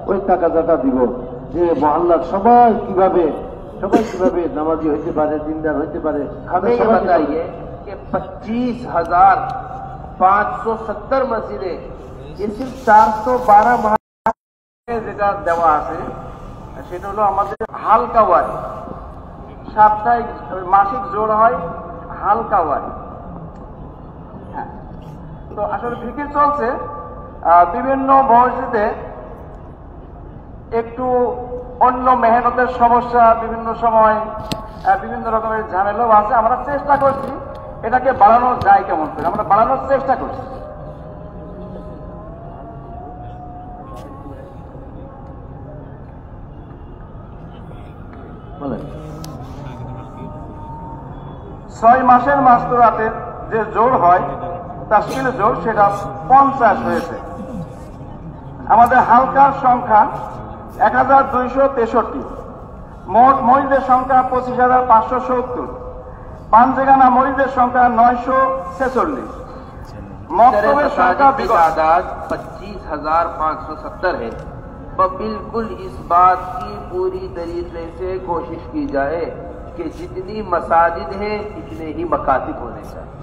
ওই টাকাটা দিব যে মহল্লার সবাই কিভাবে নামাজি হইতে পারে, দিনদার হইতে পারে। हमें ये बताइए कि 25,570 মসজিদে ये सिर्फ 412 যেটা দেওয়া আছে সেটা হলো আমাদের হালকা ওয়ারি, সাপ্তাহিক মাসিক জোড় হয় হালকা ওয়ারি। হ্যাঁ, তো আসলে ফিকির চলছে বিভিন্ন মসজিদে একটু অন্য মেহনতের সমস্যা, বিভিন্ন সময় বিভিন্ন রকমের ঝামেলাও আছে। আমরা চেষ্টা করছি এটাকে বাড়ানো যায় কেমন করে, আমরা বাড়ানোর চেষ্টা করছি। বলেন 6 মাসের মাসতুরাতের যে জোর হয় তাশকিল জোর সেটা 50 হয়েছে। আমাদের হালকার সংখ্যা 1263, মোট মরিদের সংখ্যা 25,570, পাঞ্জেগানা মরিদের সংখ্যা 946, মক্তবের সংখ্যা 25,570 है। तो बिल्कुल इस बात की पूरी तरीके से कोशिश की जाए कि जितनी मसाजिद हैं इतने ही मकातिब होने चाहिए।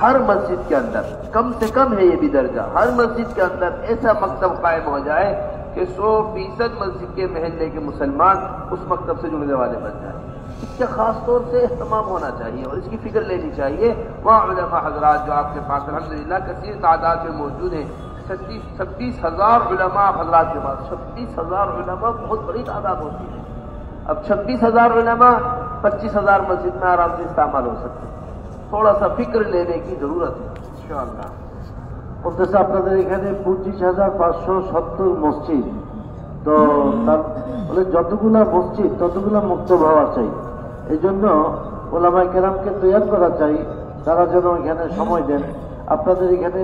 हर मस्जिद के अंदर कम से कम है ये भी दर्जा, हर मस्जिद के अंदर ऐसा मकतब कायम हो जाए कि 100% मस्जिद के महल्ले के मुसलमान उस मकतब से जुड़ने वाले बन जाए। इसका खास तौर से एहतमाम होना चाहिए और इसकी फिक्र लेनी चाहिए। वहाँ उलमा हजरात जो आपके पास अल्हम्दुलिल्लाह कसीर तादाद में मौजूद हैं, 36,000 उलमा हजरात के पास, 36,000 उलमा बहुत बड़ी तादाद होती है। अब 26,000 उलमा 25,000 मस्जिद में आराम से इस्तेमाल हो सकते हैं। थोड़ा सा फिक्र लेने की जरूरत है इंशाअल्लाह। বলতেছে আপনাদের এখানে 25,570 মসজিদ, তো বলে যতগুলা মসজিদ ততগুলা মুক্ত হওয়া চাই। এই জন্য ওলামায়ে কেরামকে তৈয়ার করা চাই, তারা যেন এখানে সময় দেন। আপনাদের এখানে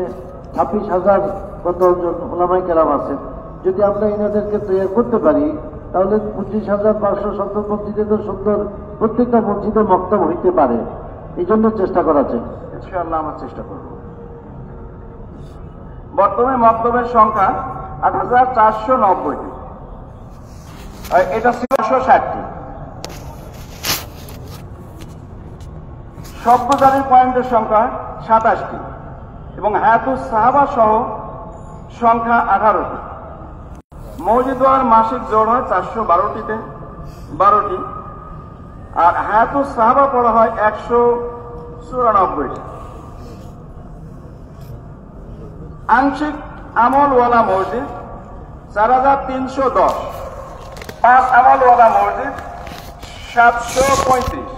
26,000 কতজন ওলামায়ে কেরাম আছেন, যদি আমরা এনাদেরকে তৈয়ার করতে পারি তাহলে 25,570 মসজিদে তো সুন্দর প্রত্যেকটা মসজিদে মক্তব হইতে পারে। এই জন্য চেষ্টা করা চাই ইনশাআল্লাহ, আমরা চেষ্টা করব। বর্তমানে মক্তবের সংখ্যা 8,490, এটা ছিল 160টি। শব্দজারি পয়েন্টের সংখ্যা 27টি এবং হায়াতুস সাহাবা সহ সংখ্যা 18টি। মসজিদ ওয়ার মাসিক জোড় হয় 412টি আর হায়াতুস সাহাবা পড়া হয় 194টি। আংশিক আমলওয়ালা মসজিদ 4,310, 5 আমলওয়ালা মসজিদ 735,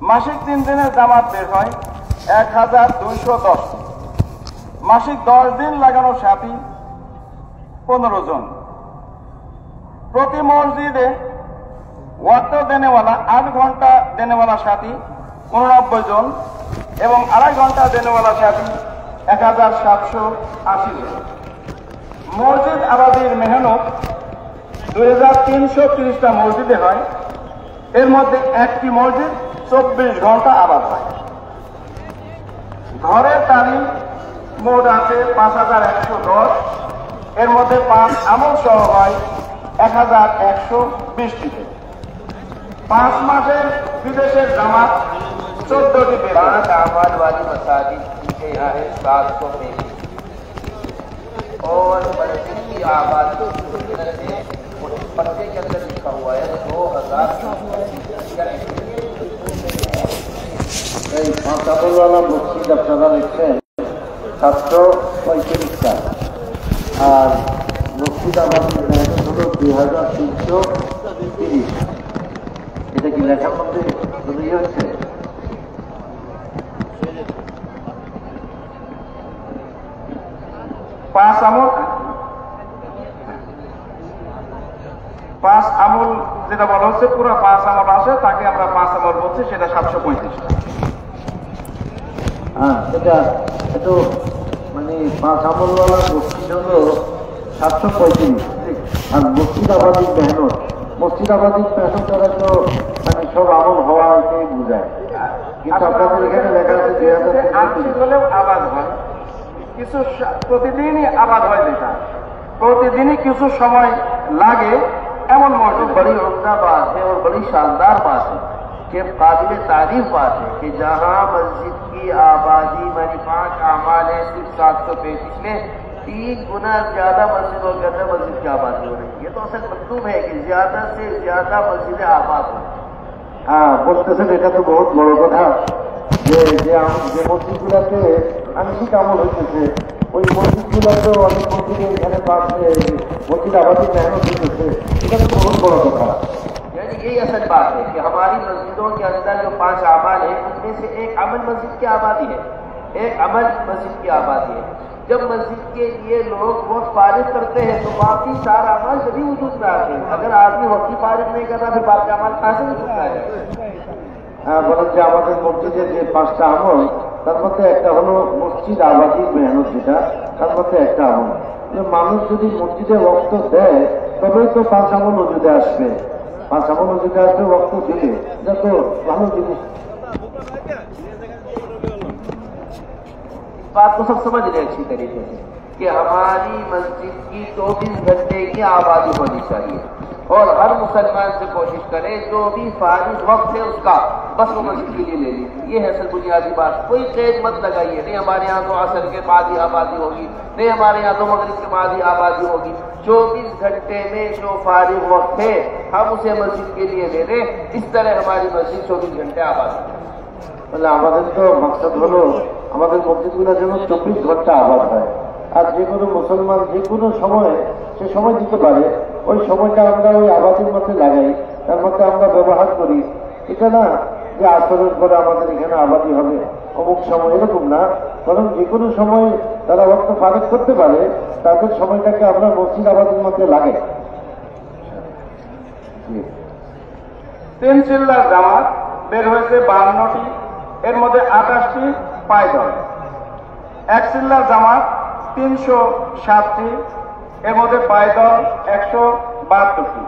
মাসিক 3 দিনের জামাত বের হয় 1,210টি, মাসিক 10 দিন লাগানো সাথী 15 জন। প্রতি মসজিদে ওয়াক্ত দেনেওয়ালা 8 ঘন্টা দেনেওয়ালা সাথী 89 জন এবং 2.5 ঘন্টা দেনেওয়ালা সাথী 1,780 জন। মসজিদ আবাদির মেহনত 2,330টা মসজিদে হয়, এর মধ্যে একটি মসজিদ 24 ঘন্টা আবাদ হয়। ঘরের তারিখ মোট আছে 5,110, এর মধ্যে 5 আমল সহ হয় 1,120টিতে। 5 মাসের বিদেশের জামাত 14টি বের হয়। आबाद वाली मसाजिद के यहाँ है 735 और मस्जिद की आबादी पत्ते के अंदर लिखा हुआ है 2,000। এই 5 আমলওয়ালা মসজিদ আপনারা লিখছেন 735টা, আর মসজিদ আমাদের মেহনত হলো 2,330। এটা কি লেখার মধ্যে হয়েছে? পাঁচ আমল যেটা বলা হচ্ছে পুরো 5 আমল আছে, তাকে আমরা 5 আমল বলছি, সেটা 735টা। হ্যাঁ, সেটা একটু মানে 5 আমলওয়ালা মসজিদ হলো 735, আর মসজিদ আবাদির মেহনত, মসজিদ আবাদির মেহনত দ্বারা তো মানে সব আমল হওয়া এটাই বোঝায়। কিন্তু আপনাদের এখানে লেখা আছে 2,000 হলেও আবাদ হয়, কিছু প্রতিদিনই আবাদ হয় লেখা, প্রতিদিনই কিছু সময় লাগে এমন মসজিদ। बड़ी उम्दा बात है और बड़ी शानदार बात है कि काबिल तारीफ बात है कि जहां मस्जिद की आबादी मानी 5 आमाल है सिर्फ 735 में 3 गुना ज्यादा मस्जिदों के अंदर मस्जिद की आबादी हो रही है। ये तो असल मतलूब है कि ज्यादा से ज्यादा मस्जिदें आबाद हो। হ্যাঁ বলতেছেন, এটা তো বহুত বড় কথা যে যে মসজিদগুলোতে আংশিক আমল হইতেছে ওই মসজিদগুলোতে অনেক মসজিদে এখানে মসজিদ আবাদি মেহনত হইতেছে, এটা তো বহুত বড় কথা। यानी यही असल बात है कि हमारी मस्जिदों के अंदर जो 5 अमाल है उनमें से एक अमल मस्जिद की आबादी है, एक अमल मस्जिद की आबादी है। जब मस्जिद के लिए लोग वक्त फारिग करते हैं तो बाकी 4 अमाल जब वजूद में आते हैं। अगर आदमी वक्त फारिग नहीं करता फिर बाकी अमाल कहाँ से वजूद में आएगा? হ্যাঁ বলেন যে আমাদের মসজিদের যে 5টা আমল তার মধ্যে একটা হলো মসজিদ আবাদির মেহনত, যেটা তার মধ্যে একটা আমল। মানুষ যদি মসজিদে ওয়াক্ত দেয় তবেই তো 5 আমল ওজুদে আসবে, 5 আমল ওজুদে আসবে ওয়াক্ত দিলে, এটা তো ভালো জিনিস। बात को सब समझ रहे अच्छी तरीके से कि हमारी मस्जिद की 24 घंटे की आबादी होनी चाहिए और हर मुसलमान से कोशिश करे जो भी फारिग वक्त है उसका बस वो मस्जिद के लिए ले लीजिए। ये है असल बुनियादी बात। कोई कैद मत लगाइए, नहीं हमारे यहाँ तो असर के बाद ही आबादी होगी, नहीं हमारे यहाँ तो मगरिब के बाद ही आबादी होगी। 24 घंटे में जो फारिग वक्त है हम उसे मस्जिद के लिए ले लें, इस तरह हमारी मस्जिद 24 घंटे आबाद हो। তাহলে আমাদের তো মকসদ হলো আমাদের মসজিদগুলো যেন 24 ঘন্টা আবাদ হয়, আর যে কোনো মুসলমান যে কোনো সময় সে সময় দিতে পারে, ওই সময়টা আমরা ওই আবাদের মধ্যে লাগাই, তার মধ্যে আমরা ব্যবহার করি। এটা না যে আসরের পরে আমাদের এখানে আবাদি হবে অমুক সময়, এরকম না, বরং যে কোনো সময় তারা ওয়াক্ত ফারিগ করতে পারে, তাদের সময়টাকে আমরা মসজিদ আবাদের মধ্যে লাগাই। 3 চিল্লার জামাত বের হয়েছে 52টি, এর মধ্যে 28টি পায়দল। 1 চিল্লার জামাত 307টি, এর মধ্যে পায়দল 172টি।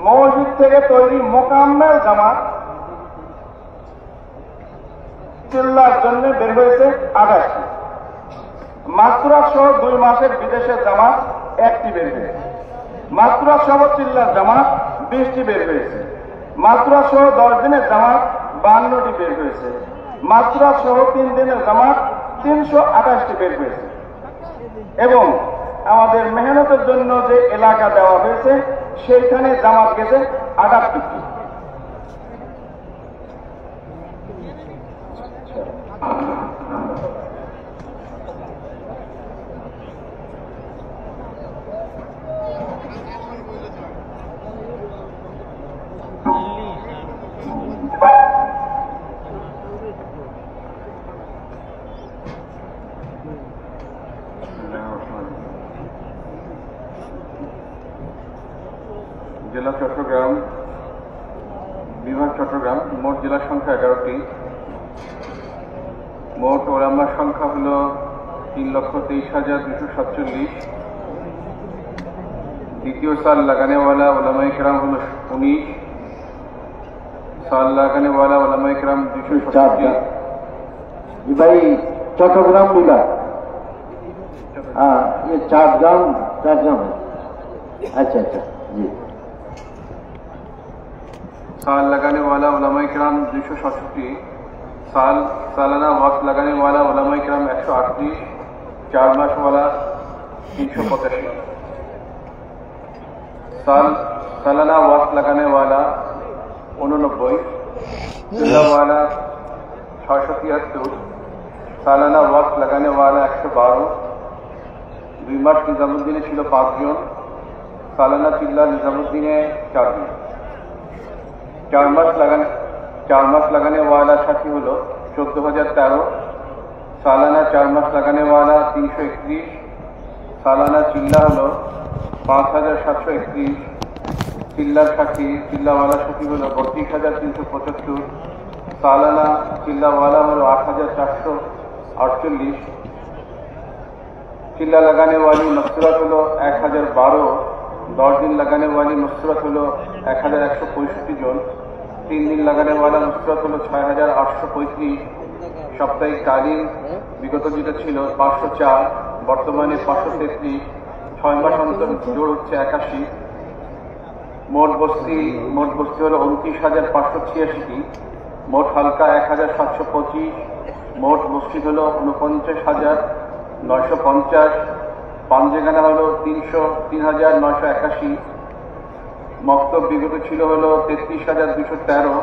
মসজিদ থেকে তৈরি মোকাম্মেল জামাত চিল্লার জন্য বের হয়েছে 28টি। মাস্তুরাত সহ 2 মাসের বিদেশের জামাত 1টি বের হয়েছে। মাস্তুরাত সহ চিল্লার জামাত 20টি বের হয়েছে। মাস্তুরাত সহ 10 দিনের জামাত 52টি বের হয়েছে। মাস্তুরাত সহ 3 দিনের জামাত 328টি বের হয়েছে। এবং আমাদের মেহনতের জন্য যে এলাকা দেওয়া হয়েছে সেইখানে জামাত গেছে 58টি। জেলা চট্টগ্রাম, বিভাগ চট্টগ্রাম, মোট জেলার সংখ্যা 11টি। মোট ওলামার সংখ্যা হল 3,23,247। দ্বিতীয় সাল লাগানেওয়ালা ওলামায়ে কেরাম হল 19। साल लगाने वाला उलमाए किराम 267। जी भाई चट्टग्राम विभाग, हाँ ये 4 गांव है। अच्छा अच्छा जी। साल लगाने वाला उलमाए किराम 267। सालाना वक्त लगाने वाला उलमाए किराम 138। 4 मास वाला 385। सालाना वक्त लगाने वाला 89। जिला वाला 673। सालाना वक्त लगाने वाला 112। 2 मास निजामुद्दीने ছিল 5 জন। सालाना चिल्ला निजामुद्दीने 4 জন। 4 मास लगाने वाला साथी हलो 14,013। सालाना 4 मास लगाने वाला 331। सालाना चिल्ला हलो 5,731। चिल्लार साथी चिल्लावाला साथी हलो 32,375। सालाना चिल्लावाला हलो 8,448। चिल्ला लगाने वाली मस्तूरत हलो 1,012। 10 दिन लगाने वाली मस्तूरत हलो 1,165 जन। 3 दिन लगाने वाला मस्तूरत हलो 6,835। साप्ताहिक तालीम विगत जेटा छिलो 504 बर्तमाने 533। 6 মাস অন্তর জোর হচ্ছে 81। মোট বস্তি হলো 29,586টি। মোট হালকা 1,725। মোট মসজিদ হলো 49,950। পাঞ্জেখানা হলো 3,981। মক্তব বিগত ছিল হলো 33,213,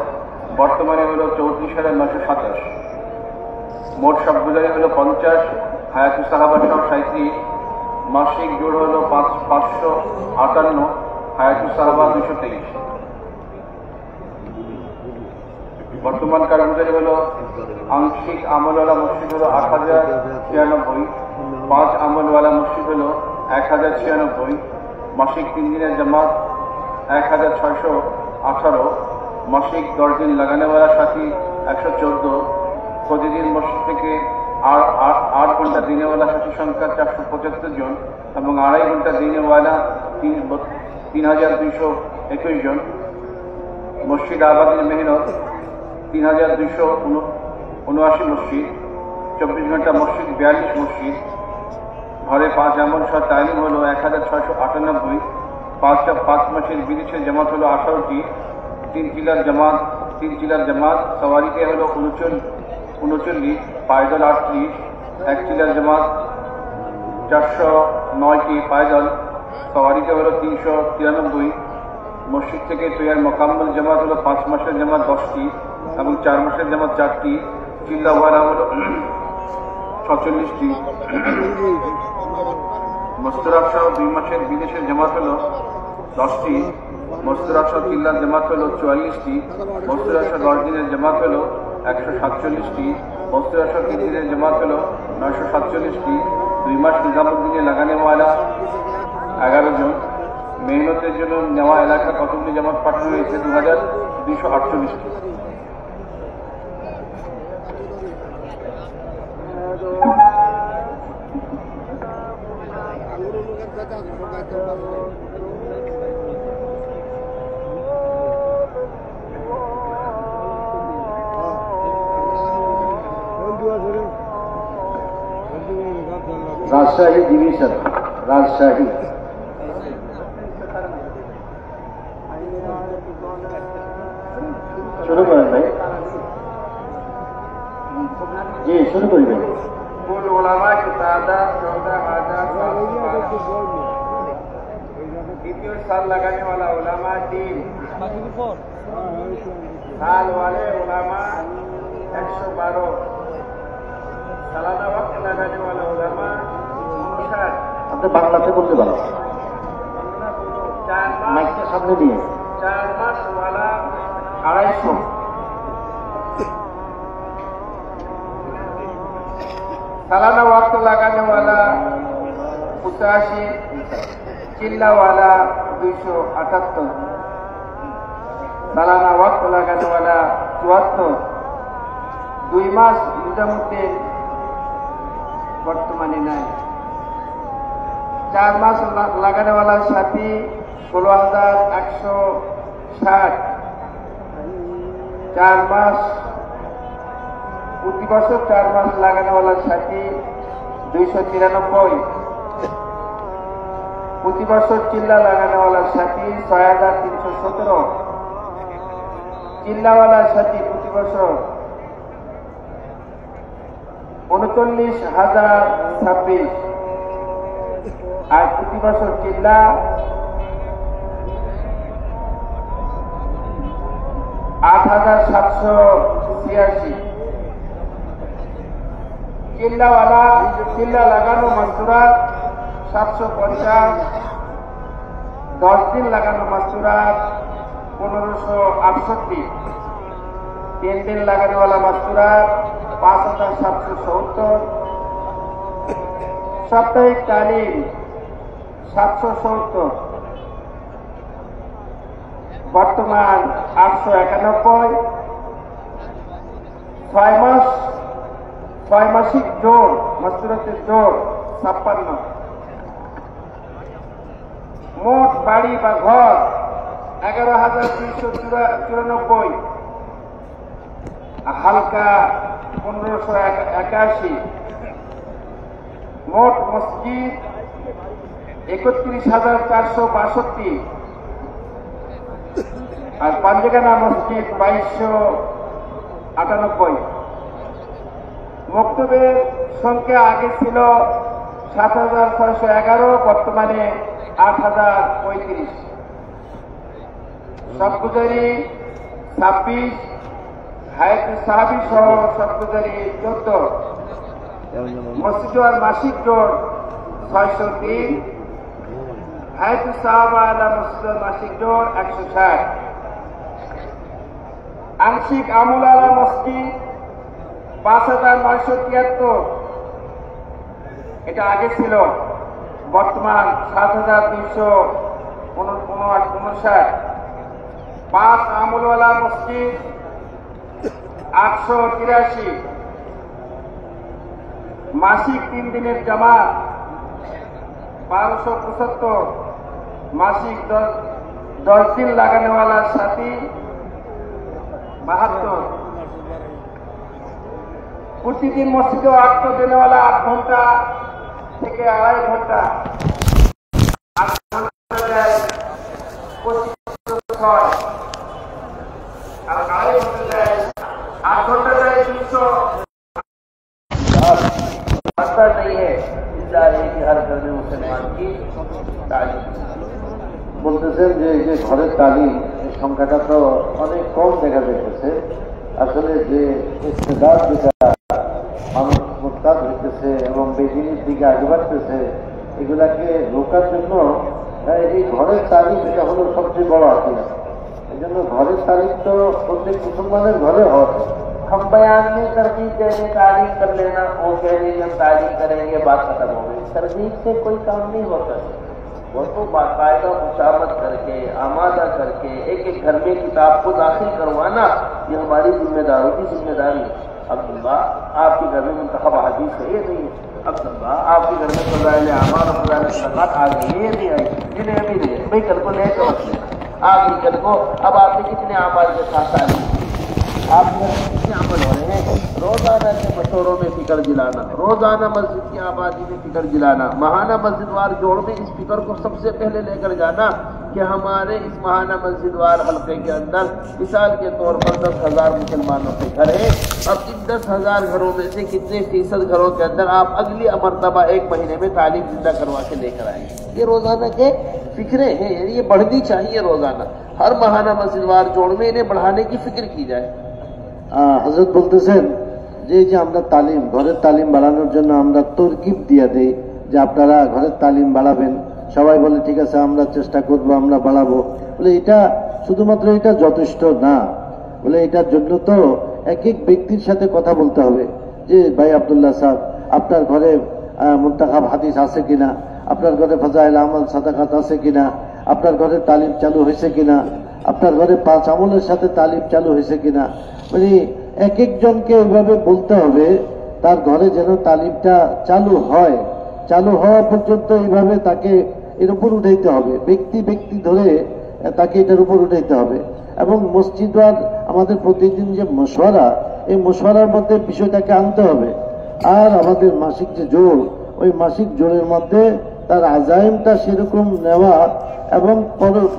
বর্তমানে হলো 34,927। মোট সবগুজারি হলো 50, হায়াতুস সাহাবা সহ 37। মাসিক জোর হলো 558, হায়াতুস সাহাবা 223। বর্তমান কারগুজারি হলো আংশিক আমলওয়ালা মসজিদ হলো 8,096, 5 আমলওয়ালা মসজিদ হলো 1,096। মাসিক 3 দিনের জামাত 1,618। মাসিক 10 দিন লাগানেওয়ালা সাথী 114। প্রতিদিন মসজিদ থেকে 8 ঘন্টা দিনেওয়ালা সাথী সংখ্যা 475 জন এবং 2.5 ঘন্টা দিনেওয়ালা 3,221 জন। মসজিদ আবাদের মেহনত 3,279 মসজিদ। 24 ঘন্টা মসজিদ 42 মসজিদ। ঘরে 5 আমল সহ তালিম হলো 1,698। 5 মাসের বিদেশের জামাত হলো 18টি। 3 চিলার জামাত সওয়ারিতে হলো 39, পায়দল 38। 1 চিলার জামাত 409টি, পায়দল সওয়ারিতে হলো 393। মসজিদ থেকে তৈয়ার মোকাম্মল জামাত হলো 5 মাসের জামাত 10টি এবং 4 মাসের জামাত 4টি। চিল্লাওয়ালা হলো 46টি। মস্তরাফ সহ 2 মাসের বিদেশের জামাত হলো 10টি। মস্তরাফ সহ চিল্লার জামাত হলো 44টি। মস্তরাফ সহ 10 দিনের জামাত হলো 147টি। মস্তরাফ সহ 3 দিনের জামাত হলো 947টি। 2 মাস নিজামুদ্দিনে লাগানেওয়ালা 11 জন। মেহনতের জন্য নেওয়া এলাকা কতগুলি জামাত পাঠানো হয়েছে? 2,248টি। রাজশাহী ডিভিশন, রাজশাহী। শুরু করেন ভাই। জি, শুরু করি ভাই। कुल उलमा की तादाद 14,712। द्वितीय साल लगाने वाला उलमा 3। साल वाले उलमा 112। सालाना वक्त लगाने वाला उलमा 59। আপনি বাংলাতে বলতে পারেন, 4 मास মাইকটা সামনে দিয়ে। 4 मास वाला 250। सालाना वक्त लगाने वाला 85। चिल्ला वाला 278। सालाना वक्त लगाने वाला 74। 2 मास निजामुद्दीन बर्तमाने नहीं। 4 मास लगाने वाला साथी 16,160। 4 मास प्रति बছর 4 मास लगाने वाला साथी 293। प्रति बছর चिल्ला लगाने वाला साथी 6,317। चिल्ला वाला साथी प्रति बছর 39,026 আর প্রতি বছর চিল্লা 8,786। चिल्ला लागानो मस्तूरात 750। 10 दिन लागानो मस्तूरात 1568। 3 दिन लगाने वाला मस्तूरात 5,770। साप्ताहिक तालीम 770। बर्तमान 891। 6 मासिक जोड़ मस्तूरतेर जोड़ 56। मोट बाड़ी बा घर 11,294। हालका 1581। मोट मस्जिद 31,462 আর পাঞ্জেগানা মসজিদ 2298। মক্তবের সংখ্যা আগে ছিল 7,611, বর্তমানে 8,035। সবগুজারি 26, হায়াতুল সাহাবী সহ সবগুজারি 14। মসজিদ আর মাসিক জোড় 603, হায়াতুল সাহাবা আলা মসজিদ মাসিক জোড় 160। আংশিক আমল আলা মসজিদ 5,973, এটা আগে ছিল, বর্তমান 7,259। 5 আমলওয়ালা মসজিদ 883। মাসিক 3 দিনের জামাত 1275। মাসিক 10 দিন লাগানোওয়ালা সাথী 72। প্রতিদিন মসজিদে ওয়াক্ত দেনেওয়ালা 8 ঘন্টা থেকে 2.5 ঘন্টা। 8 ঘন্টা যায় 2506, আর 2.5 ঘন্টা যায় 8 ঘন্টা যায় 200। रास्ता नहीं है इल्ला एक हर घर में मुसलमान की तालीम। বলতেছেন যে এই যে ঘরের তালিম, এই সংখ্যাটা তো অনেক কম দেখা যাইতেছে। আসলে যে ইস্তেদাদ যেটা মানুষ মোত্তাদ হইতেছে এবং বেদিনীর দিকে আগে বাড়তেছে, এগুলাকে রোকার জন্য এই ঘরের তালিম এটা হলো সবচেয়ে বড় আকিম। এই জন্য ঘরের তালিম তো প্রত্যেক মুসলমানের ঘরে হয়। हम बयान में तरजीह देने तालीम कर लेना, वो कह रही हम तालीम करेंगे, बात खत्म हो गई। तरजीह से कोई काम नहीं होता, वो तो बाकायदा खुशामद करके आमादा करके एक एक घर में किताब को दाखिल करवाना, ये हमारी जिम्मेदारी की जिम्मेदारी। अब्दुल्ला आपके घर में मुंतखब हदीस है, ये नहीं है। अब्दुल्ला आपके घर में फज़ाइल आमाल और फज़ाइल सलात आ गई, ये नहीं आई, जिन्हें अभी नहीं है भाई, कल को ले कर रख लेना। आखिरी कल को अब आपने कितने आमाल के साथ तालीम, आप कितने अमल हो रहे हैं? रोजाना के मशोरों में फिक्र दिलाना, रोजाना मस्जिद की आबादी में फिक्र दिलाना, महाना मस्जिदवार जोड़ में इस फिक्र को सबसे पहले लेकर जाना कि हमारे इस महाना मस्जिदवार हल्के के अंदर मिसाल के तौर पर 10,000 मुसलमानों के घर है। अब इन 10,000 घरों में से कितने फीसद घरों के अंदर आप अगली मरतबा 1 महीने में तालीम जिंदा करवा के लेकर आएंगे? ये रोजाना के फिक्रे हैं, ये बढ़नी चाहिए रोजाना। हर महाना मस्जिदवार जोड़ में इन्हें बढ़ाने की फिक्र की जाए। হযরত বলতেছেন যে এই যে আমরা তালিম, ঘরের তালিম বাড়ানোর জন্য আমরা তরকিব দিয়ে দেই যে আপনারা ঘরের তালিম বাড়াবেন। সবাই বলে ঠিক আছে আমরা চেষ্টা করব, আমরা বাড়াবো। বলে এটা শুধুমাত্র এটা যথেষ্ট না, বলে এটার জন্য তো এক এক ব্যক্তির সাথে কথা বলতে হবে যে ভাই আব্দুল্লাহ সাহেব, আপনার ঘরে মুনতাখাব হাদিস আছে কিনা, আপনার ঘরে ফাজাইল আমাল সাদাকাত আছে কিনা, আপনার ঘরে তালিম চালু হয়েছে কিনা, আপনার ঘরে 5 আমলের সাথে তালিম চালু হয়েছে কিনা। মানে এক একজনকে ওইভাবে বলতে হবে তার ঘরে যেন তালিমটা চালু হয়। চালু হওয়া পর্যন্ত এইভাবে তাকে এর উপর উঠাইতে হবে, ব্যক্তি ব্যক্তি ধরে তাকে এটার উপর উঠাইতে হবে। এবং মসজিদ আর আমাদের প্রতিদিন যে মশওয়ারা, এই মশওয়ারার মধ্যে বিষয়টাকে আনতে হবে। আর আমাদের মাসিক যে জোর, ওই মাসিক জোরের মধ্যে তার আজাইমটা সেরকম নেওয়া এবং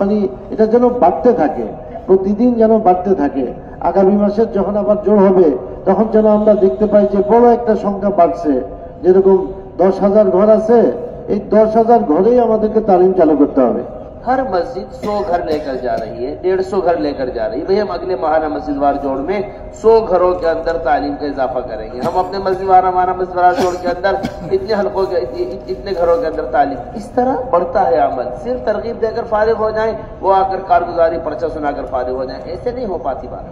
মানে এটা যেন বাড়তে থাকে, প্রতিদিন যেন বাড়তে থাকে। আগামী মাসের যখন আবার জোর হবে তখন যেন আমরা দেখতে পাই যে বড় একটা সংখ্যা বাড়ছে। যেরকম 10,000 ঘর আছে, এই 10,000 ঘরেই আমাদেরকে তালিম চালু করতে হবে। हर मस्जिद 100 घर लेकर जा रही है, 150 घर लेकर जा रही है। भाई हम अगले महाना मस्जिदवार जोड़ में 100 घरों के अंदर तालीम का इजाफा करेंगे। हम अपने मस्जिदवार महाना मस्जिदवार जोड़ के अंदर इतने हल्कों के इतने घरों के अंदर तालीम, इस तरह बढ़ता है अमल। सिर्फ तरगीब देकर फारिग हो जाए, वो आकर कारगुजारी पर्चा सुनाकर फारिग हो जाए, ऐसे नहीं हो पाती बात।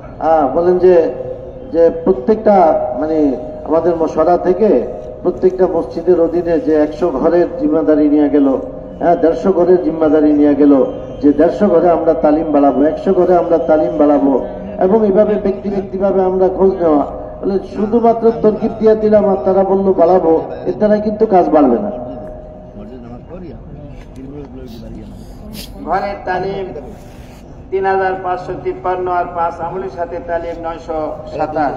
বলেন যে প্রত্যেকটা মানে আমাদের মশওয়ারা থেকে প্রত্যেকটা মসজিদের অধীনে যে 100 ঘরের জিম্মাদারি নিয়ে গেল, 150 ঘরের জিম্মাদারি নিয়ে গেল যে 150 ঘরে আমরা তালিম বাড়াবো, 100 ঘরে আমরা তালিম বাড়াবো। এবং এইভাবে ব্যক্তি ব্যক্তিভাবে আমরা খোঁজ নেওয়া। বলে শুধুমাত্র তরকিব দিয়ে দিলাম আর তারা বললো বাড়াবো, এর দ্বারা কিন্তু কাজ বাড়বে না। ঘরের তালিম 3,553 और 5 আমলের সাথে তালিম 927।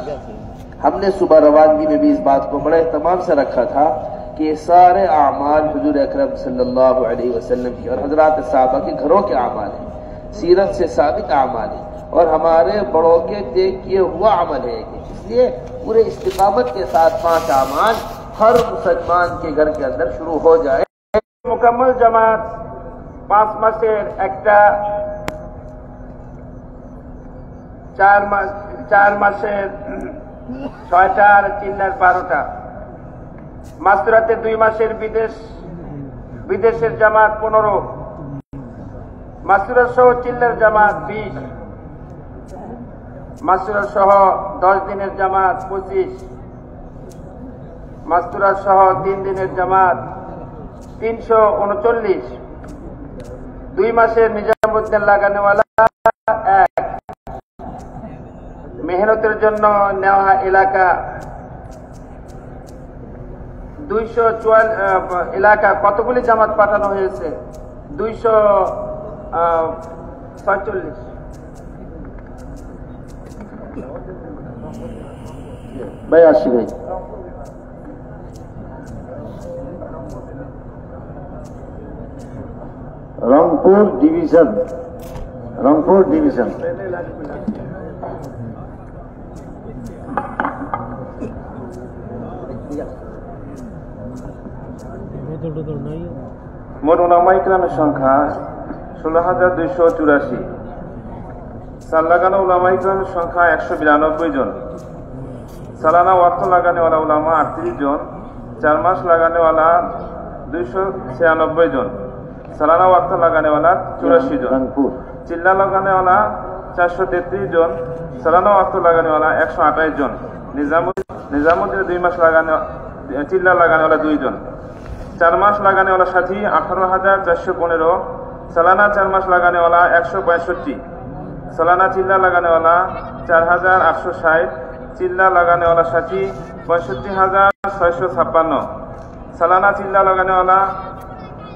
हमने सुबह रवानगी में भी इस बात को बड़े एहतमाम से रखा था कि सारे आमाल हुजूर अकरम सल्लल्लाहु अलैहि वसल्लम की और हजरात साहबा के घरों के आमाल हैं, सीरत से साबित आमाल है और हमारे बड़ों के तय किए हुआ अमल है। इसलिए पूरे इस्तिकामत के साथ 5 आमाल हर मुसलमान के घर के अंदर शुरू हो जाए। मुकम्मल जमात 5 মাসের একটা 4 মাসের 6টা আর চিল্লার 12টা, মাসতুরাতে 2 মাসের বিদেশের জামাত 15, মাসতুরা সহ চিল্লার জামাত 20, মাসতুরা সহ 10 দিনের জামাত 25, মাসতুরা সহ 3 দিনের জামাত 339, 2 মাসের নিজামুদ্দিন লাগানেওয়ালা 1, মেহনতের জন্য নেওয়া এলাকা 244 এলাকা। কতগুলি জামাত পাঠানো হয়েছে? 246। ভাই আসি ভাই। রংপুর ডিভিশন মোট উলামা ইকরামের সংখ্যা 16,284। সাল লাগানো উলামা ইকরামের সংখ্যা 192 জন। সালানা ওয়াক্ত লাগানেওয়ালা উলামা 38 জন। 4 মাস লাগানেওয়ালা 296 জন। সালানা ওয়াক্ত লাগানেওয়ালা 84 জন। চিল্লা লাগানেওয়ালা 433 জন। সালানা ওয়াক্ত লাগানেওয়ালা 128 জন। নিজামুদ্দিন 2 মাস চিল্লা লাগানেওয়ালা 2 জন। 4 মাস লাগানেওয়ালা সাথী 18,415। সালানা 4 মাস লাগানেওয়ালা 165। সালানা চিল্লা লাগানেওয়ালা 4,860। চিল্লা লাগানেওয়ালা সাথী 65,656। সালানা চিল্লা লাগানেওয়ালা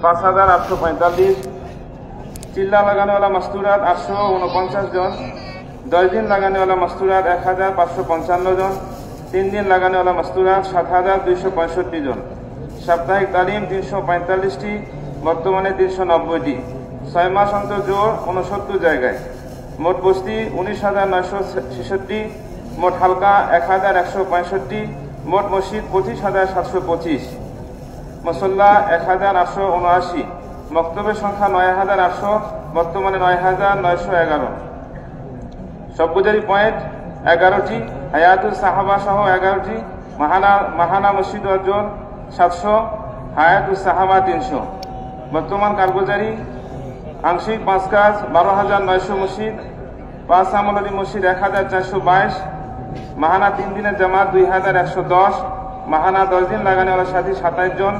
5,845। চিল্লা লাগানেওয়ালা মাস্তুরাত 849 জন। 10 দিন লাগানেওয়ালা মাস্তুরাত 1,555 জন। 3 দিন লাগানেওয়ালা মাস্তুরাত 7,265 জন। সাপ্তাহিক তালিম 345টি, বর্তমানে 390টি। 6 মাস অন্তর জোর 69 জায়গায়। মোট বস্তি 19,966। মোট হালকা 1,165। মোট মসজিদ 25,725। মুসল্লা 1,879। মক্তবের সংখ্যা 9,800, বর্তমানে 9,911। সবগুজারি পয়েন্ট 11টি, হায়াতুল সাহাবা সহ 11টি, মাহানা মসজিদ অর্জন 700, হায়াতুল সাহাবা 300। বর্তমান কারগুজারি আংশিক 5 কাজ 12,900 মসজিদ, 5 আমলি মসজিদ 1,422, মাহানা 3 দিনের জামাত 2,110, মাহানা 10 দিন লাগানেওয়ালা সাথী 27 জন।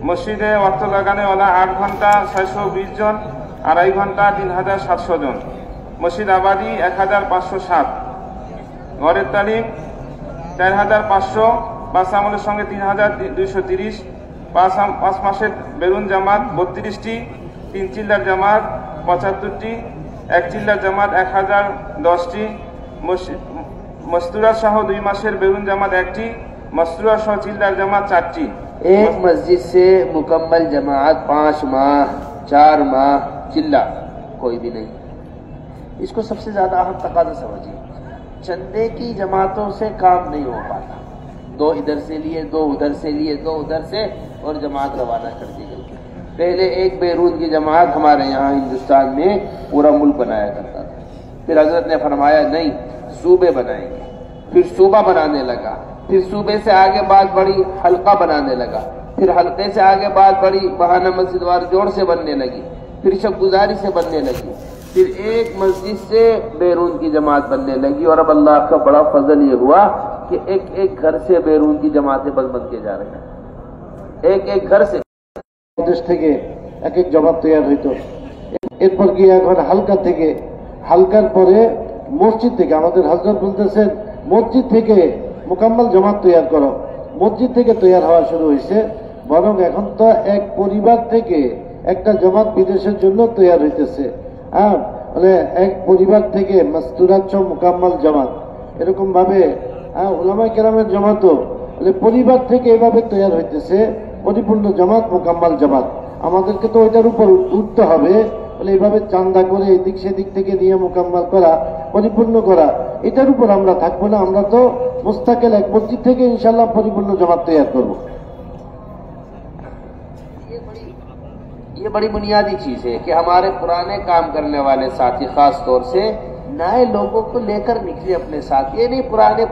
মসজিদে ওয়াক্ত লাগানেওয়ালা 8 ঘন্টা 620 জন, 2.5 ঘন্টা 3,700 জন। মসজিদ আবাদি 1,507। ঘরের তালিম 4,500, 5 আমলের সঙ্গে 3,230। 5 মাসের বেরুন জামাত 32টি, 3 চিল্লার জামাত 75টি, 1 চিল্লার জামাত 1,010টি। মস্তুরা সহ 2 মাসের বেরুন জামাত 1টি, मस्तूरा सौ चिल्ला जमात 4टी। एक मस्जिद से मुकम्मल जमात 5 माह 4 माह चिल्ला कोई भी नहीं। इसको सबसे ज्यादा अहम तकाज़ा समझिए। चंदे की जमातों से काम नहीं हो पाता। 2 इधर से लिए, 2 उधर से लिए, 2 उधर से, और जमात रवाना कर दी गई। पहले एक बैरून की जमात हमारे यहाँ हिंदुस्तान में पूरा मुल्क बनाया करता था। फिर हजरत ने फरमाया नहीं, सूबे बनाएंगे। फिर सूबा बनाने लगा। फिर सूबे से आगे बात बढ़ी, हल्का बनाने लगा। फिर हल्के से आगे बात बढ़ी, बहाना मस्जिद वार जोड़ से बनने लगी। फिर शबगुजारी से बनने लगी। फिर एक मस्जिद से बैरून की जमात बनने लगी। और अब अल्लाह का बड़ा फजल ये हुआ कि एक एक घर से बैरून की जमातें बन के जा रही हैं। एक एक घर से দেশ থেকে এক এক জমাত তৈরি হইতো। এরপর গিয়ে এখন হালকা থেকে, হালকার পরে মসজিদ থেকে, আমাদের হযরত বলতেছেন মসজিদ থেকে মুকাম্মাল জামাত তৈরি করো। মসজিদ থেকে তৈরি হওয়া শুরু হয়েছে। বরং এখন তো এক পরিবার থেকে একটা জামাত বিদেশের জন্য তৈরি হইতেছে। আর মানে এক পরিবার থেকে মাস্তুরাত মুকাম্মাল জামাত, এরকম ভাবে উলামায়ে কেরামের জামাতও পরিবার থেকে এভাবে তৈরি হইতেছে পরিপূর্ণ জামাত, মোকাম্মাল জামাত। আমাদেরকে তো ওইটার উপর উঠতে হবে, এইভাবে চান্দা করে এদিক সেদিক থেকে নিয়ে মোকাম্মাল করা, পরিপূর্ণ করা, এটার উপর আমরা থাকবো না। আমরা তো মুস্তাকিল এক মসজিদ থেকে ইনশাল্লাহ পরিপূর্ণ জামাত তৈরি করবো। ये बड़ी बुनियादी चीज है कि हमारे पुराने काम करने वाले साथी खास तौर से नए लोगों को लेकर निकले अपने साथ। ये नहीं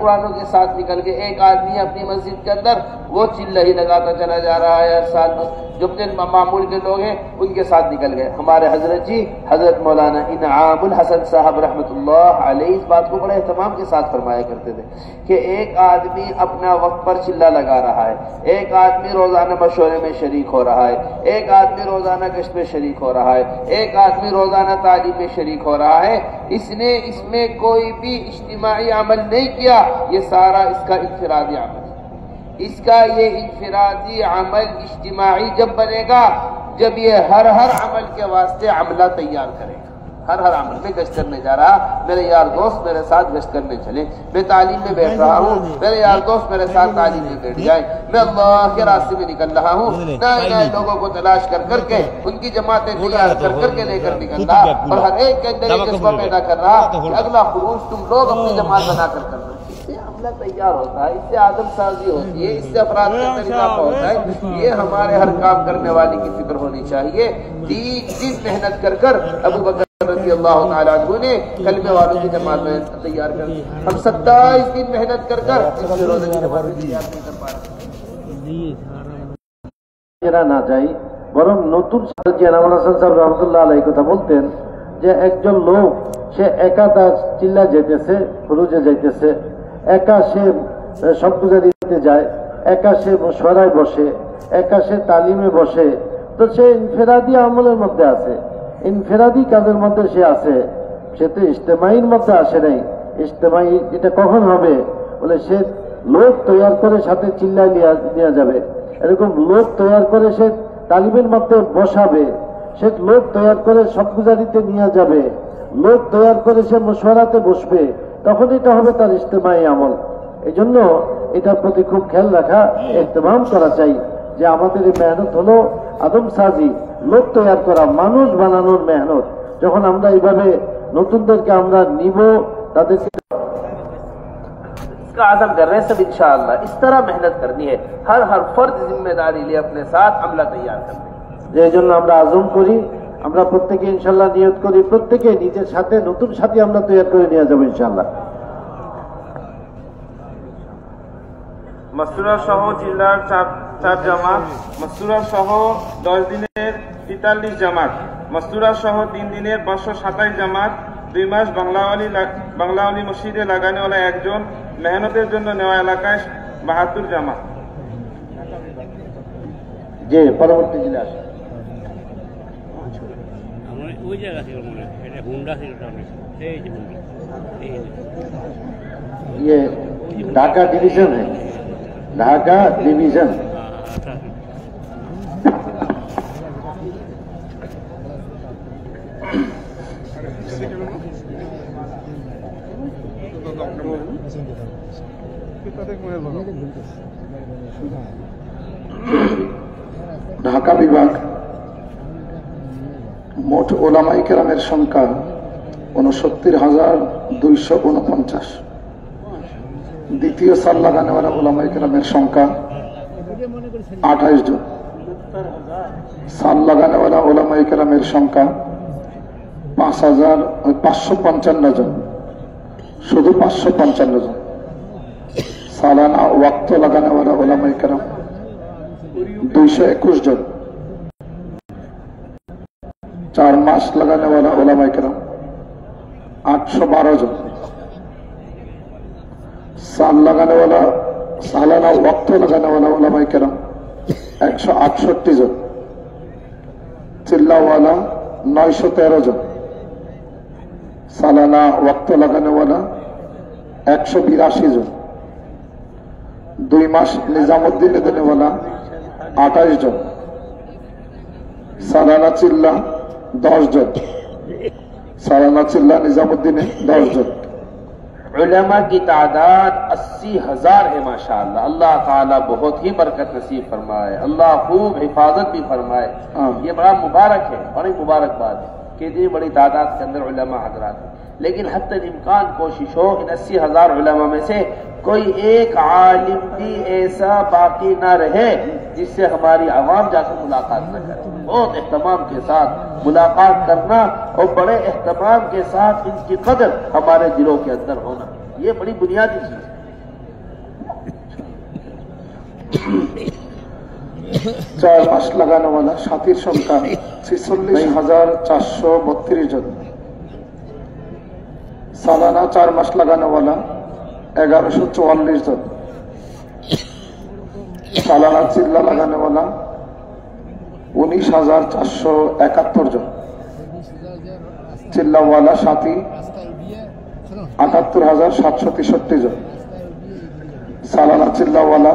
पुरानों के साथ निकल के एक आदमी अपनी मस्जिद के अंदर वो चिल्ला ही लगाता चला जा रहा है हर साल। जो अपने मामूल के लोग हैं उनके साथ निकल गए। हमारे हजरत जी हजरत मौलाना इनामुल हसन साहब रहमतुल्लाह अलैहि इस बात को बड़े एहतमाम के साथ फरमाया करते थे कि एक आदमी अपना वक्त पर चिल्ला लगा रहा है, एक आदमी रोजाना मशवरे में शरीक हो रहा है, एक आदमी रोजाना गश्त में शरीक हो रहा है, एक आदमी रोजाना तालीम में शरीक हो रहा है, इसने इसमें कोई भी इज्तिमाई अमल नहीं किया, ये सारा इसका इन्फिरादी अमल। इसका ये इन्फिरादी अमल इज्तिमाई जब बनेगा जब ये हर अमल के वास्ते अमला तैयार करेगा। हर अमल में गश्त करने जा रहा, मेरे यार दोस्त मेरे साथ गश्त करने चले, मैं तालीम में बैठ रहा हूँ, मेरे यार दोस्त मेरे साथ तालीम में बैठ जाए, मैं अल्लाह के रास्ते में निकल रहा हूँ, नए लोगों को तलाश कर करके उनकी जमातें तैयार कर करके लेकर निकल रहा और हर एक के अंदर एक जज्बा पैदा कर रहा कि अगला खुरूज तुम लोग अपनी जमात बना कर रहे। इससे अमला तैयार होता है, इससे आदम साजी होती है, इससे अपराध का तरीका होता है। ये हमारे हर काम करने वाले की फिक्र होनी चाहिए। 3 दिन मेहनत कर कर अबू बकर रज़ी अल्लाह तआला अन्हु ने कलमे वालों की जमात में तैयार कर दी। हम 27 दिन मेहनत कर कर इससे रोज़े की जमात तैयार नहीं कर पा रहे না যাই, বরং নতুন এনামুল হাসান সাহেব রহমতুল্লাহ আলাইহি কথা বলতেন যে একজন লোক সে একা তার চিল্লা যেতেছে, খুরুজে যাইতেছে, একা সে সব পূজা দিতে যায়, একা সে মশওয়ারায় বসে, একা সে তালিমে বসে, তো সে ইনফিরাদি আমলের মধ্যে আছে, ইনফিরাদি কাজের মধ্যে সে আছে, সে তো ইজতেমাইয়ের মধ্যে আসে নাই। ইজতেমাই এটা কখন হবে? বলে সে লোক তৈরি করে সাথে চিল্লায় নিয়ে যাবে, এরকম লোক তৈরি করে সে তালিমের মধ্যে বসাবে, সে লোক তৈরি করে সব গুজারিতে নিয়ে যাবে, লোক তৈরি করে সে মশওয়ারাতে বসবে, তখন এটা হবে তার ইজতেমাই আমল। এই জন্য এটার প্রতি খুব খেয়াল রাখা, ইহতেমাম করা চাই যে আমাদের এই মেহনত হলো আদম সাজি, লোক তৈরি করা, মানুষ বানানোর মেহনত। যখন আমরা এইভাবে নতুনদেরকে আমরা নিব, তাদেরকে इसका आज़म कर रहे हैं सब इंशाअल्लाह। इस तरह मेहनत करनी है, हर फर्द जिम्मेदारी ले अपने साथ अमला तैयार करने। যে জন্য আমরা আজম করি, আমরা প্রত্যেকে ইনশাল্লাহ নিয়ত করি, প্রত্যেকে নিজের সাথে নতুন সাথী আমরা তৈরি করে নিয়ে যাবো ইনশাল্লাহ। মাসতুরা সহ চিল্লার 4 জামাত, মাসতুরা সহ 10 দিনের 43 জামাত, মাসতুরা সহ 3 দিনের 527 জামাত, 2 মাস বাংলাওয়ালি মসজিদে লাগানেওয়ালা একজন, মেহনতের জন্য নেওয়া এলাকায় 72 জামাত। যে পরবর্তী জেলা আসে ওই জায়গা ছিল মনে হয়, এটা হুন্ডা ছিল, এই যে হুন্ডা, ये ढाका डिवीजन है, ढाका डिवीजन। ঢাকা বিভাগ মোট ওলামাই কেরামের সংখ্যা ৬৯,২৪৯। দ্বিতীয় সাল লাগানেওয়ালা ওলামাই কেরামের সংখ্যা ২৮ জন। সাল লাগানেওয়ালা ওলামাই কেরামের সংখ্যা ৫৫৫ জন, শুধু ৫৫৫ জন। সালানা ওয়াক্ত লাগানেওয়ালা ওলামাই কেরাম 221 জন। 4 মাস লাগানেওয়ালা ওলামাই কেরাম 812 জন। साल लगाने वाला सालाना वक्त लगाने वाला उलमाए केराम 168 जन। चिल्ला वाला 913 जन। सालाना वक्त लगाने वाला 182 जन। 2 मास निजामुद्दीन देने वाला 28 जन। सालाना चिल्ला 10 जन। सालाना चिल्ला निजामुद्दीन 10 जन। उलमा की तादाद 80,000 है माशाअल्लाह। अल्लाह ताला बहुत ही बरकत नसीब फरमाए, अल्लाह खूब हिफाजत भी फरमाए। ये बड़ा मुबारक है, बड़ी मुबारक बात है कि इतनी बड़ी तादाद के अंदर उलमा हजरात है। लेकिन हद इम्कान कोशिश हो इन 80,000 उलमा में से कोई एक आलिम भी ऐसा बाकी ना रहे जिससे हमारी आवाम जाकर मुलाकात न करे। बहुत एहतमाम के साथ मुलाकात करना और बड़े एहतमाम के साथ इनकी कदर हमारे दिलों के अंदर होना, ये बड़ी बुनियादी चीज है। 4 मास লাগানো वाला সাথীর সংখ্যা 46,432 জন। सालाना 4 मास লাগানো वाला 1144 জন। सालाना चिल्ला लगाने वाला 19,471 জন। चिल्ला वाला साथी 78,763 জন। सालाना चिल्ला वाला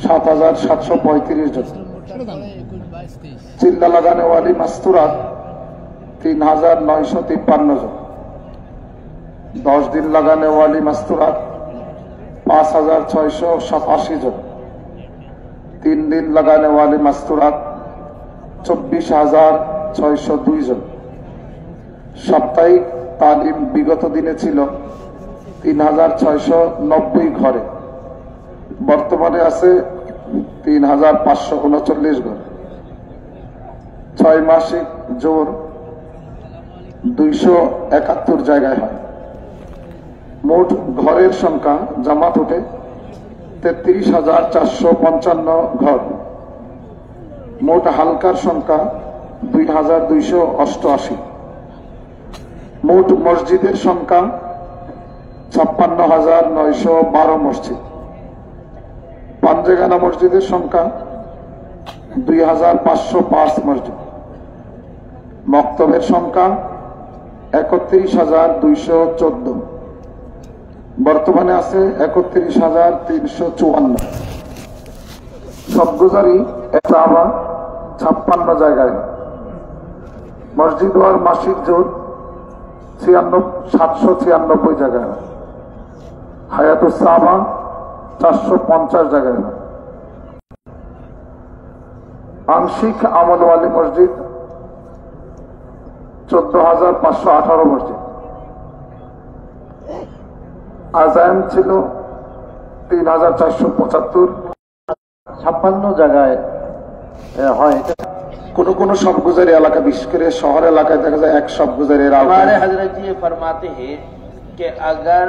7,735 জন। चिल्ला लगाने वाली मस्तूरात 3,953 জন। 10 दिन लगाने वाली मस्तूरात 5,687 জন। 3 दिन लगाने वाली मस्तूरात 24,602 জন। সাপ্তাহিক তালিম বিগত দিনে ছিল 3,690 ঘরে, বর্তমানে আছে 3,539 ঘরে। 6 মাসিক জোর 271 জায়গায় হয়। মোট ঘরের সংখ্যা জামাত উঠে 33,455 ঘর। মোট হালকার সংখ্যা 2,288। মোট মসজিদের সংখ্যা 56,912 মসজিদ। পাঞ্জেগানা মসজিদের সংখ্যা 2,505 মসজিদ। মক্তবের সংখ্যা 31,214। বর্তমানে আছে 31,354। সবগুজারি আবার 56 জায়গায়। মসজিদ ওয়ার মাসিক জোর 796 জায়গায়। হায়াতুস সাহাবা 450 জায়গায়। আংশিক আমল ওয়ালি মসজিদ 14,518 মসজিদ। আজাম ছিল 3,475। 56 জায়গায় হয়। কোন সবগুজারি এলাকা, বিশেষ করে শহর এলাকায় দেখা যায় এক সবগুজারি। हमारे हजरत जी ये फरमाते हैं कि अगर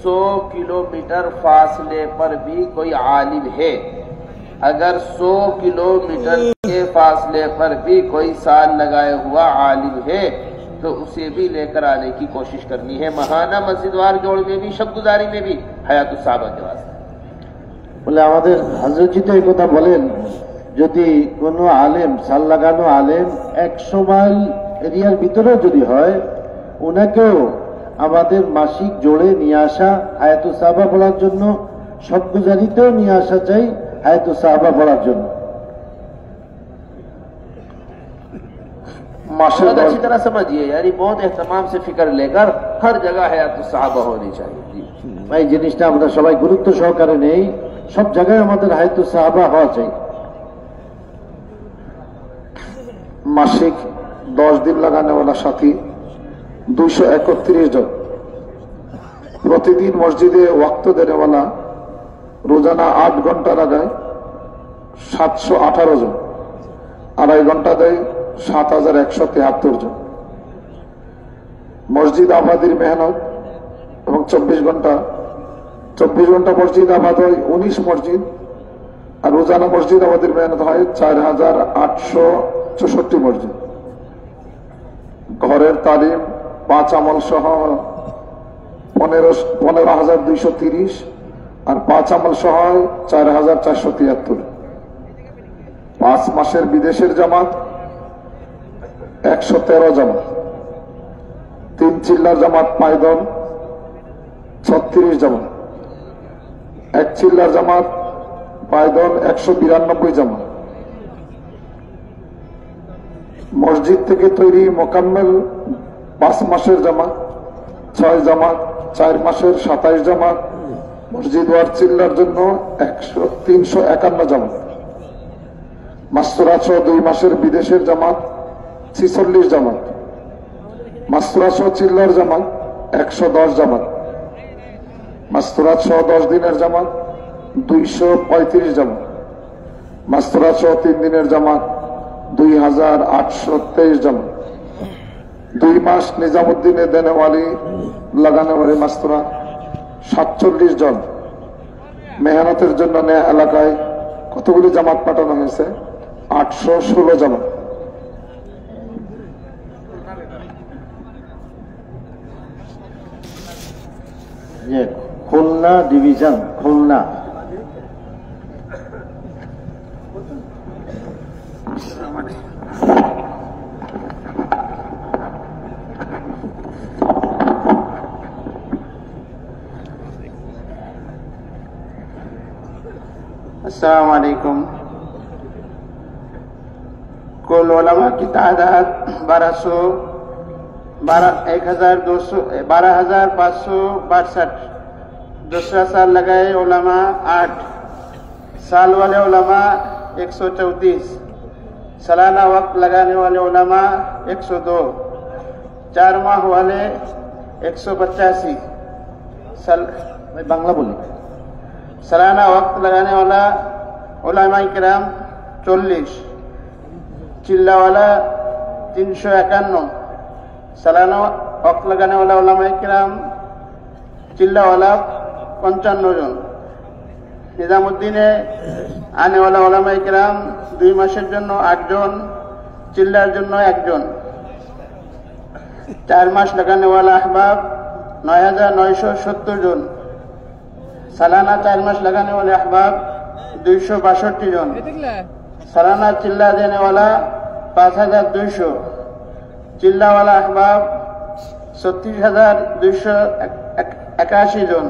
100 किलोमीटर फासले पर भी कोई आलिम है, अगर 100 किलोमीटर के फासले पर भी कोई साल लगाए हुआ आलिम है तो उसे भी लेकर आने की कोशिश करनी है। महाना मस्जिद वार जोड़ में भी, शब गुजारी में भी, हयातुस साहबा के वास्ते। বলে আমাদের হযরতজি তো এই কথা বলেন, যদি কোনো আলেম সাল লাগানো আলেম 100 মাইল এরিয়ার ভিতরেও যদি হয়, ওনাকেও আমাদের মাসিক জোড়ে নিয়ে আসা, হায়াতুস সাহাবা পড়ার জন্য, সবগুজারিতেও নিয়ে আসা চাই হায়াতুস साहबा पढ़ार জন্য। बहुत अच्छी तरह समझिए, यानी बहुत एहतमाम से फिक्र लेकर हर जगह हयातुस साहबा होनी चाहिए। भाई জিনিসটা আমরা সবাই গুরুত্ব সহকারে নেই, সব জায়গায় আমাদের হায়াতুস সাহাবা হওয়া চাই। মাসিক 10 दिन लगाने वाला साथी 231 জন। প্রতিদিন মসজিদে ওয়াক্ত দেনে वाला रोजाना 8 ঘন্টা লাগায় 718 জন। 2.5 ঘন্টা দেয় 7,173 জন। মসজিদ আবাদির মেহনত এবং 24 ঘন্টা মসজিদ আবাদ হয় 19 মসজিদ, আর রোজানা মসজিদ আমাদের মেহনত হয় 4,864 মসজিদ। ঘরের তালিম 5 আমল সহ 15,230 আর 5 আমল সহ 4,473। 5 মাসের বিদেশের জামাত 113 জামাত। 3 চিল্লার জামাত পায়দল 36 জামাত। 1 চিল্লার জামাত পায়দল 192 জামাত। মসজিদ থেকে তৈরি মোকাম্মেল 5 মাসের জামাত 6 জামাত, 4 মাসের 27 জামাত, মসজিদ ওয়ার চিল্লার জন্য 351 জামাত, মাস্তুরাত সহ 2 মাসের বিদেশের জামাত 46 জামাত, মাস্তুরাত সহ চিল্লার জামাত 110 জামাত, মাস্তুরাত সহ 10 দিনের জামাত 235 জামাত, মাস্তুরাত সহ 3 দিনের জামাত 2823 জামাত, 2 মাস নিজামুদ্দিনে দেনেওয়ালি লাগানেওয়ালি মাস্তুরাত 47 জন। মেহনতের জন্য নেয়া এলাকায় কতগুলি জামাত পাঠানো হয়েছে? 816 জামাত। খুলনা ডিভিশন, খুলনা अस्सलाम वालेकुम। कुल उलमा की तादाद 12,562। दूसरा साल लगाए उलमा 8, साल वाले उलमा 134, सालाना वक्त लगाने वाले उलमा 102, 4 माह वाले 185, बांग्ला बोली, सालाना वक्त लगाने वाला उलमा इकराम 40, चिल्ला वाला 351, सालाना वक्त लगाने वाला उलमा इकराम चिल्ला वाला 55 जन। निजामुद्दीने आने वाला उलमा इकराम 2 मासेर जन्य 8 जन, चिल्लार जन्य 1 जन। 4 मास लगाने वाला अहबाब 9,970 जन। सालाना 4 मास लगाने वाले अहबाब 262 जन। सालाना चिल्ला देने वाला 5,200, चिल्ला वाला अहबाब 37,281 जन।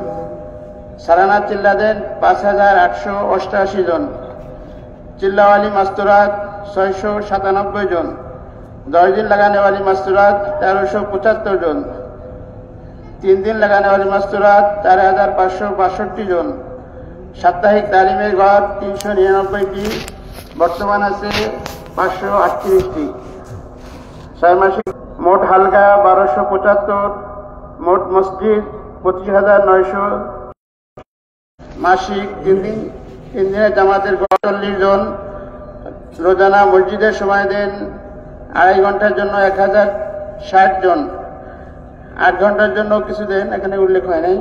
सालाना चिल्ला देन 5,888 जन। चिल्ला वाली मस्तूरात 697 जन। 10 दिन लगाने वाली मस्तूरात 1375 जन। 3 दिन लगाने वाली मस्तूरात 4,562 जन। साप्ताहिक तालीमेर घर 399टी, बर्तमान আছে 538টি। 6 মাসিক मोट हालका 1275, मोट मस्जिद 25,900, मासिक 3 दिনের জামাতের 40 জন। রোজানা মসজিদের সময় দেন 2.5 ঘন্টার জন্য 1060 জন, 8 ঘন্টার জন্য কিছু দেন, এখানে উল্লেখ হয় নাই।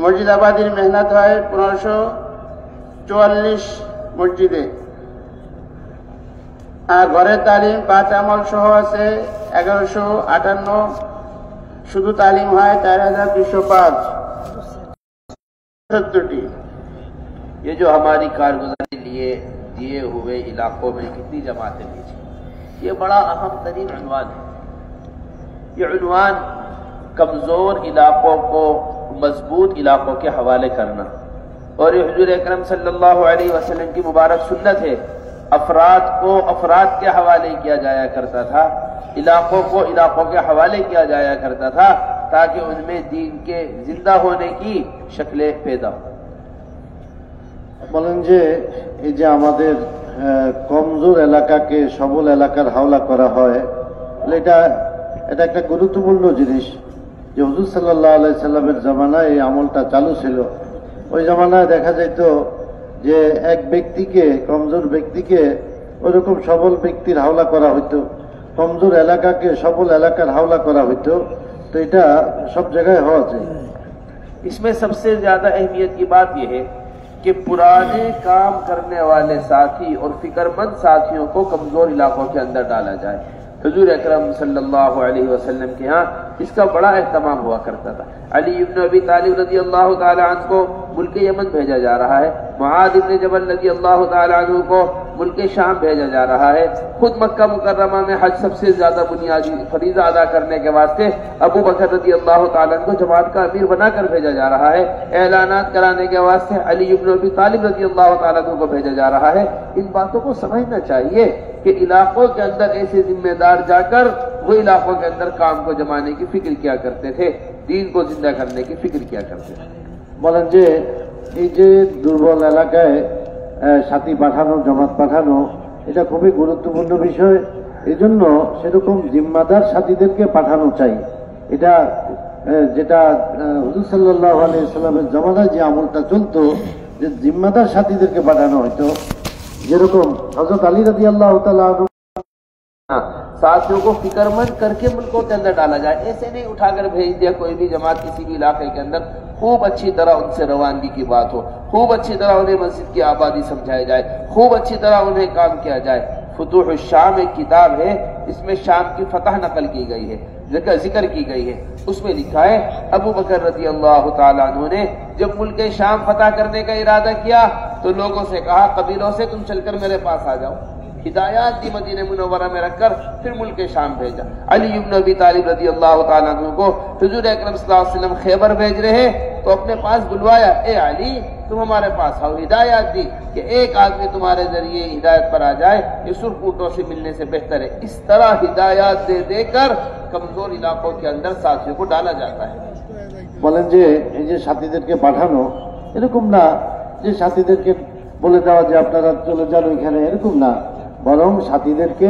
মসজিদ আবাদির মেহনত হয় 1544 মসজিদে। আর ঘরের তালিম 5 আমল সহ আছে 1158, शुद्ध तालीम है 4,205। ये जो हमारी कारगुजारी लिए दिए हुए इलाकों में कितनी जमातें भेजी, ये बड़ा अहम तरीन उन्वान है। ये उन्वान कमजोर इलाकों को मजबूत इलाकों के हवाले करना, और ये हुजूर अकरम सल्लल्लाहु अलैहि वसल्लम की मुबारक सुन्नत है। अफराद को अफराद के हवाले किया जाया करता था, इलाकों को इलाकों के हवाले किया जाया करता था, ताकि उनमें दीन के जिंदा होने की शक्लें पैदा हो। বলেন যে এই যে আমাদের কমজোর এলাকাকে সবল এলাকার হাওলা করা হয়, এটা একটা গুরুত্বপূর্ণ জিনিস। যে হুজুর সাল্লাল্লাহু আলাইহি সাল্লামের জামানায় এই আমলটা চালু ছিল। ওই জামানায় দেখা যেত যে এক ব্যক্তিকে, কমজোর ব্যক্তিকে ওইরকম সবল ব্যক্তির হাওলা করা হইতো, কমজোর এলাকাকে সবল এলাকার হাওলা করা হইতো। তো এটা সব জায়গায় হওয়া চাই। इसमें सबसे ज्यादा अहमियत की बात यह है कि पुराने काम करने वाले साथी और फिक्रमंद साथियों को कमजोर इलाकों के अंदर डाला जाए। हुजूर अकरम सल्लल्लाहु अलैहि वसल्लम के यहाँ इसका बड़ा एहतमाम हुआ करता था। अली इब्न अबी तालिब रज़ी अल्लाह ताला अन्हु को मुल्क यमन भेजा जा रहा है, मुआद इब्न जबल रज़ी अल्लाह ताला अन्हु को मुल्क शाम भेजा जा रहा है। खुद मक्का मुकर्रमा में हज सबसे ज्यादा बुनियादी फरीजा अदा करने के वास्ते अबू बकर रज़ी अल्लाह ताला अन्हु को जमात का अमीर बनाकर भेजा जा रहा है। ऐलानात कराने के वास्ते अली इब्न अबी तालिब रज़ी अल्लाह ताला अन्हु को भेजा जा रहा है। इन बातों को समझना चाहिए कि इलाकों के अंदर ऐसे जिम्मेदार जाकर वो इलाकों के अंदर काम को जमाने की फिक्र किया करते थे। दीन को जिंदा करने की फिक्र किया करते हैं। বলেন যে এই যে দুর্বল এলাকায় সাথী পাঠানো, জমাত পাঠানো, এটা খুবই গুরুত্বপূর্ণ বিষয়। এজন্য সেরকম জিম্মাদার সাথীদেরকে পাঠানো চাই। এটা যেটা হুজুর সাল্লাল্লাহু আলাইহি ওয়াসাল্লামের জমানায় যে আমলটা চলতো, যে জিম্মাদার সাথীদেরকে পাঠানো হয়তো, যেরকম হযরত আলী রাদিয়াল্লাহু তাআলা साथियों को फिक्रमंद करके मुल्कों के अंदर डाला जाए। ऐसे नहीं उठाकर भेज दिया कोई भी जमात किसी भी इलाके के अंदर। खूब अच्छी तरह उनसे रवानगी की बात हो, खूब अच्छी तरह उन्हें मस्जिद की आबादी समझाई जाए, खूब अच्छी तरह उन्हें काम किया जाए। फुतूह शाम एक किताब है, इसमें शाम की फतह नकल की गई है, जिक्र की गई है। उसमें लिखा है अबू बकर रज़ी अल्लाह तआला अन्हु ने जब मुल्क शाम फतह करने का इरादा किया तो लोगों से कहा, कबीलों से तुम चलकर मेरे पास आ जाओ। हिदायत दी, मदीने मुनव्वरा में रखकर फिर मुल्क शाम भेजा। अली इब्न अबी तालिब रज़ी अल्लाह तआला अन्हु को हुजूर अकरम सल्लल्लाहु अलैहि वसल्लम खैबर भेज रहे हैं तो अपने पास बुलवाया, ए अली तुम हमारे पास आओ। हिदायत दी कि एक आदमी तुम्हारे जरिए हिदायत पर आ जाए, ये सुर्ख ऊँटों से मिलने से बेहतर है। इस तरह हिदायत दे देकर कमजोर इलाकों के अंदर साथियों को डाला जाता है। বলেন যে এই যে সাথীদেরকে পাঠানো, এরকম না যে সাথীদেরকে বলে দেওয়া যে আপনারা চলে যান ওইখানে, এরকম না। বরং সাথীদেরকে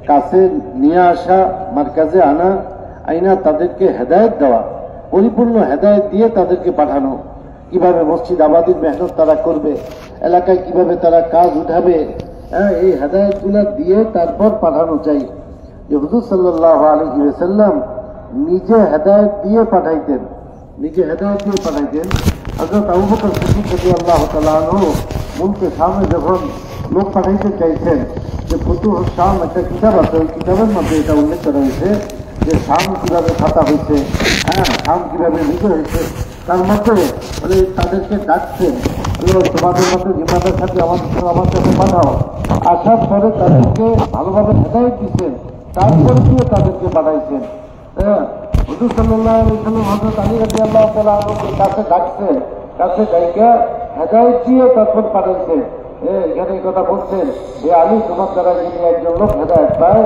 কাছে নিয়ে আসা, মার্কাজে আনা, আইনা তাদেরকে হেদায়েত দেওয়া, পরিপূর্ণ হেদায়েত দিয়ে তাদেরকে পাঠানো। কিভাবে মসজিদ আবাদির মেহনত তারা করবে, এলাকায় কিভাবে তারা কাজ উঠাবে, এই হেদায়েতগুলো দিয়ে তারপর পাঠানো চাই। যে হুজুর সাল্লাল্লাহু আলাইহি ওয়াসাল্লাম নিজে হেদায়েত দিয়ে পাঠাইতেন, নিজে হেদায়েত দিয়ে পাঠাইতেন। হযরত আবু বকর সিদ্দিক রাদিয়াল্লাহু তাআলা আনহু মুলকে শামে যখন লোক পাঠাইতে চাইছেন, যে ফুতুহ শাম একটা কিতাব আছে, ওই কিতাবের মধ্যে এটা উল্লেখ করা হয়েছে যে শাম কিভাবে ফাতা হয়েছে, শাম কিভাবে বিজয় হয়েছে। তার মধ্যে তাদেরকে ডাকছেন, তোমাদের মধ্যে জিম্মাদার সাথে আমার সাথে পাঠাও। আসার পরে তাদেরকে ভালোভাবে হেদায়েত দিচ্ছেন, তারপরে দিয়ে তাদেরকে পাঠাইছেন। হুজুর সাল্লাল্লাহু আলাইহি ওয়াসাল্লাম হযরত আলী রাদিয়াল্লাহু তাআলা আনহুকে কাছে ডাকছেন, কাছে ডাইকা হেদায়েত দিয়ে তারপর পাঠাইছেন। এখানে এই কথা বলছেন যে আলী তোমার দ্বারা যদি একজন লোক হেদায়েত পায়,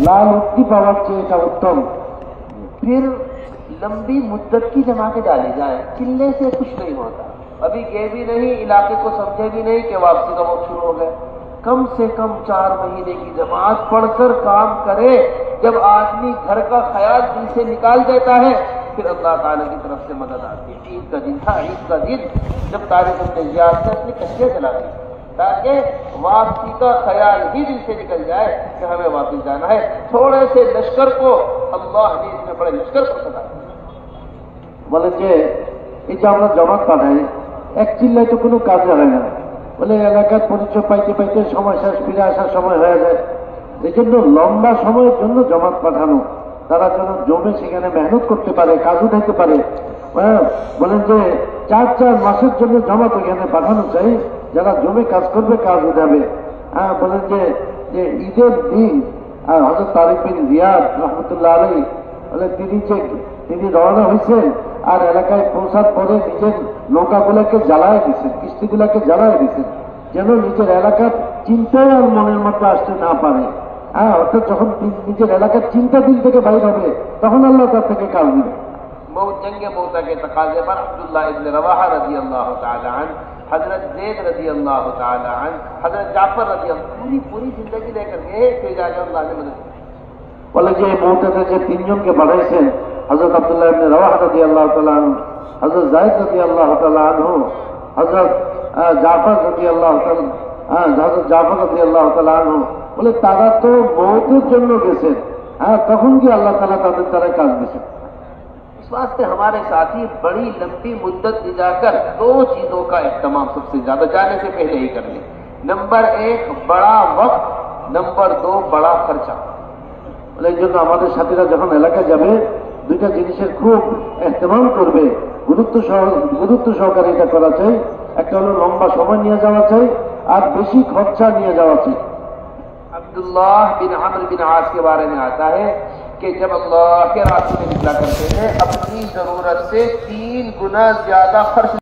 লাল উক্তি পাওয়ার চেয়ে এটা উত্তম। फिर लंबी मुद्दत की जमातें डाली जाए, चिल्ले से कुछ नहीं होता। अभी गए भी नहीं, इलाके को समझे भी नहीं कि वापसी का वक्त शुरू हो गया। कम से कम 4 महीने की जमात पढ़कर काम करे। जब आदमी घर का ख्याल दिल से निकाल देता है, फिर अल्लाह ताला की तरफ से मदद आती है। ईद का दिन था, ईद का दिन जब तारीख तैयार से अपनी कश्तियां चला दी ताकि वापसी का ख्याल ही दिल से निकल जाए कि हमें वापस जाना है। थोड़े से लश्कर को अल्लाह ने इतने बड़े लश्कर को सदा বলেন যে এই যে আমরা জমাত পাঠাই, এক চিল্লায় তো কোনো কাজে হয় না। বলে এলাকার পরিচয় পাইতে পাইতে সময় শেষ, ফিরে আসার সময় হয়ে যায়। এই জন্য লম্বা সময়ের জন্য জমাত পাঠানো, তারা যেন জমে সেখানে মেহনত করতে পারে, কাজ উঠাইতে পারে। বলেন যে 4 মাসের জন্য জমাত ওখানে পাঠানো চাই, যারা জমে কাজ করবে, কাজ উঠাবে। বলেন যে ঈদের দিন হযরত তারিক বিন জিয়াদ রহমতুল্লাহ আলাইহি বলে তিনি রওনা হয়েছেন, আর এলাকায় পৌঁছার পরে নিজের নৌকাগুলোকে জ্বালায় দিচ্ছেন, কিস্তিগুলোকে জ্বালায় দিচ্ছেন, যেন নিজের এলাকার চিন্তায় আর মনের মধ্যে আসতে না পারে। অর্থাৎ যখন নিজের এলাকার চিন্তা দিল থেকে বাইর হবে, তখন আল্লাহ তার থেকে কাজ দিবে। जंग मौता के तकाजे पर अब्दुल्लाह इब्न रवाहा रज़ी अल्लाह तआला अन्हु, हजरत ज़ैद रज़ी अल्लाह तआला अन्हु, हजरत जाफर रज़ी अल्लाह पूरी जिंदगी लेकर गए, फिर जाकर अल्लाह ने मदद। বলে যে মৌতাতে যে 3 জনকে পাঠাইছেন, হযরত আব্দুল্লাহ ইবনে রাওয়াহা রাদিয়াল্লাহু তাআলা আনহু, হযরত যায়েদ রাদিয়াল্লাহু তাআলা আনহু, হযরত জাফর রাদিয়াল্লাহু তাআলা হযরত জাফর রাদিয়াল্লাহু তাআলা আনহু, বলে তারা তো মৌতের জন্য গেছেন, তখন কি আল্লাহ তাআলা তাদের দ্বারা কাজ দিয়েছেন। इस वास्ते हमारे साथी बड़ी लंबी मुद्दत ले जाकर 2 चीजों का इस्तेमाल सबसे ज्यादा जाने से पहले ही कर ले। नंबर 1 बड़ा वक्त, नंबर 2 बड़ा खर्चा। এই জন্য আমাদের সাথীরা যখন এলাকায় যাবে, 2টা জিনিসের খুব এহতেমাম করবে, গুরুত্ব সহকারে এটা করা চাই। একটা হলো লম্বা সময় নিয়ে যাওয়া চাই, আর বেশি খরচা নিয়ে যাওয়া চাই। अब्दुल्लाह बिन अम्र बिन आस के बारे में आता है कि जब अल्लाह के रास्ते में निकला करते थे, अपनी जरूरत से 3 गुना ज्यादा खर्च